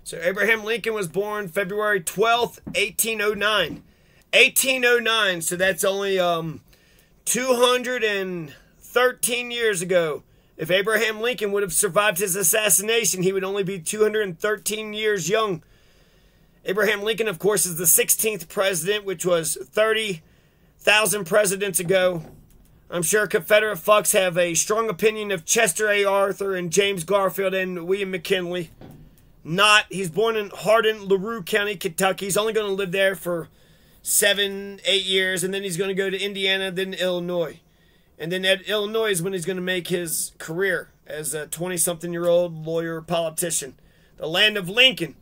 So Abraham Lincoln was born February 12th, 1809. 1809, so that's only 213 years ago. If Abraham Lincoln would have survived his assassination, he would only be 213 years young. Abraham Lincoln, of course, is the 16th president, which was 30,000 presidents ago. I'm sure Confederate fucks have a strong opinion of Chester A. Arthur and James Garfield and William McKinley. Not. He's born in Hardin, LaRue County, Kentucky. He's only going to live there for 7-8 years, and then he's going to go to Indiana, then Illinois. And then at Illinois is when he's going to make his career as a 20-something-year-old lawyer politician. The land of Lincoln.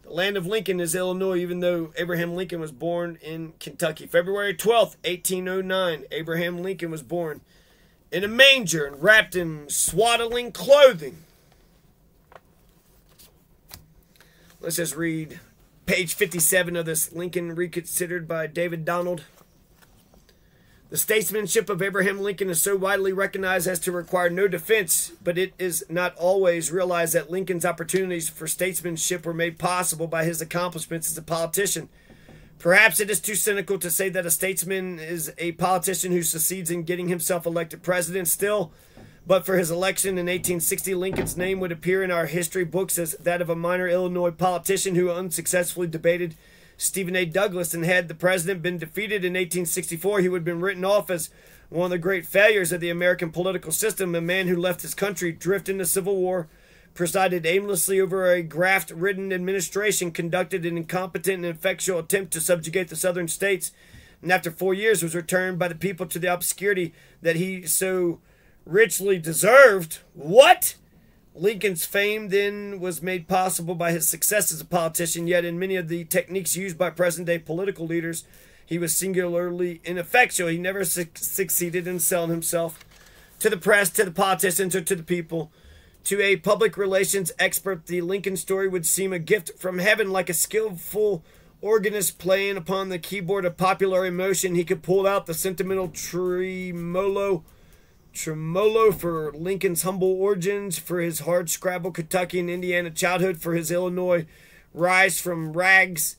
The land of Lincoln is Illinois, even though Abraham Lincoln was born in Kentucky. February 12th, 1809, Abraham Lincoln was born in a manger and wrapped in swaddling clothing. Let's just read page 57 of this Lincoln Reconsidered by David Donald. The statesmanship of Abraham Lincoln is so widely recognized as to require no defense, but it is not always realized that Lincoln's opportunities for statesmanship were made possible by his accomplishments as a politician. Perhaps it is too cynical to say that a statesman is a politician who succeeds in getting himself elected president. Still, but for his election in 1860, Lincoln's name would appear in our history books as that of a minor Illinois politician who unsuccessfully debated Stephen A. Douglas, and had the president been defeated in 1864, he would have been written off as one of the great failures of the American political system, a man who left his country, drifted into civil war, presided aimlessly over a graft-ridden administration, conducted an incompetent and ineffectual attempt to subjugate the southern states, and after 4 years was returned by the people to the obscurity that he so richly deserved. What? Lincoln's fame then was made possible by his success as a politician, yet in many of the techniques used by present-day political leaders, he was singularly ineffectual. He never succeeded in selling himself to the press, to the politicians, or to the people. To a public relations expert, the Lincoln story would seem a gift from heaven, like a skillful organist playing upon the keyboard of popular emotion. He could pull out the sentimental tremolo for Lincoln's humble origins, for his hard-scrabble Kentucky and Indiana childhood, for his Illinois rise from rags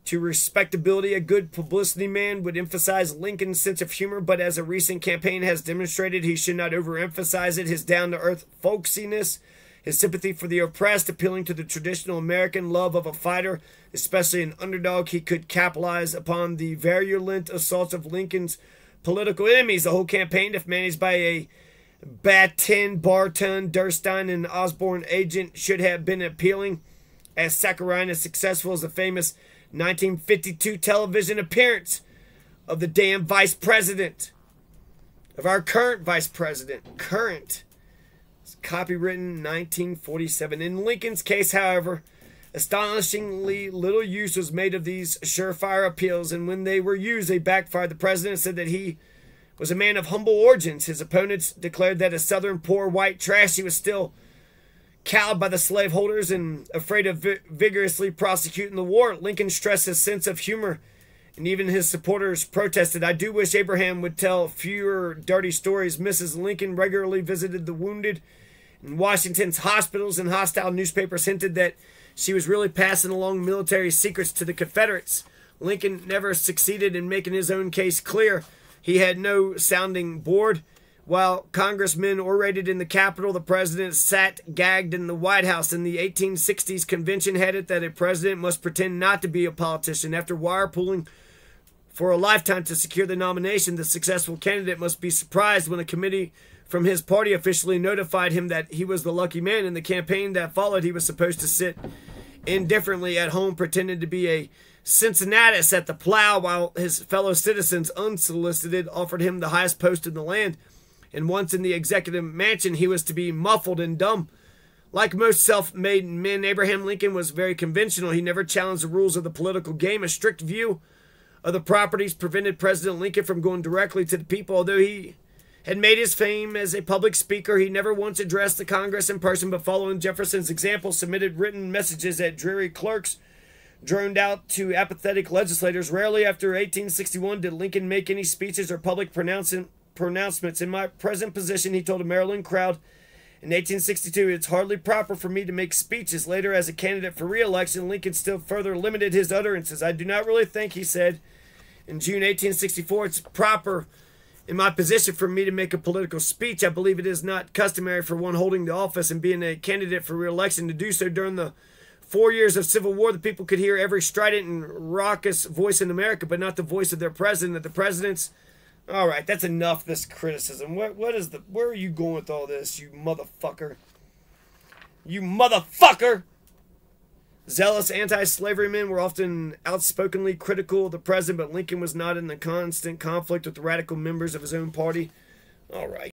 to respectability. A good publicity man would emphasize Lincoln's sense of humor, but as a recent campaign has demonstrated, he should not overemphasize it. His down-to-earth folksiness, his sympathy for the oppressed, appealing to the traditional American love of a fighter, especially an underdog, he could capitalize upon the virulent assaults of Lincoln's political enemies. The whole campaign, if managed by a Batten, Barton, Durstein, and Osborne agent, should have been appealing, as saccharine as successful as the famous 1952 television appearance of the damn vice president, of our current vice president. Current. It's copywritten 1947. In Lincoln's case, however, astonishingly little use was made of these surefire appeals, and when they were used, they backfired. The president said that he was a man of humble origins. His opponents declared that as Southern poor white trash, he was still cowed by the slaveholders and afraid of vigorously prosecuting the war. Lincoln stressed his sense of humor, and even his supporters protested. I do wish Abraham would tell fewer dirty stories. Mrs. Lincoln regularly visited the wounded in Washington's hospitals, and hostile newspapers hinted that she was really passing along military secrets to the Confederates. Lincoln never succeeded in making his own case clear. He had no sounding board. While congressmen orated in the Capitol, the president sat gagged in the White House. In the 1860s, convention had it that a president must pretend not to be a politician. After wire pulling for a lifetime to secure the nomination, the successful candidate must be surprised when a committee from his party officially notified him that he was the lucky man. In the campaign that followed, he was supposed to sit indifferently at home, pretending to be a Cincinnatus at the plow, while his fellow citizens, unsolicited, offered him the highest post in the land. And once in the executive mansion, he was to be muffled and dumb. Like most self-made men, Abraham Lincoln was very conventional. He never challenged the rules of the political game. A strict view of the properties prevented President Lincoln from going directly to the people. Although he had made his fame as a public speaker, he never once addressed the Congress in person, but following Jefferson's example, submitted written messages that dreary clerks droned out to apathetic legislators. Rarely after 1861 did Lincoln make any speeches or public pronouncements. In my present position, he told a Maryland crowd In 1862, it's hardly proper for me to make speeches. Later, as a candidate for re-election, Lincoln still further limited his utterances. I do not really think, he said in June 1864, it's proper in my position for me to make a political speech. I believe it is not customary for one holding the office and being a candidate for re-election to do so during the 4 years of Civil War. The people could hear every strident and raucous voice in America, but not the voice of their president. That the president's... All right, that's enough. This criticism. Where are you going with all this, you motherfucker? You motherfucker! Zealous anti-slavery men were often outspokenly critical of the president, but Lincoln was not in the constant conflict with the radical members of his own party. All right.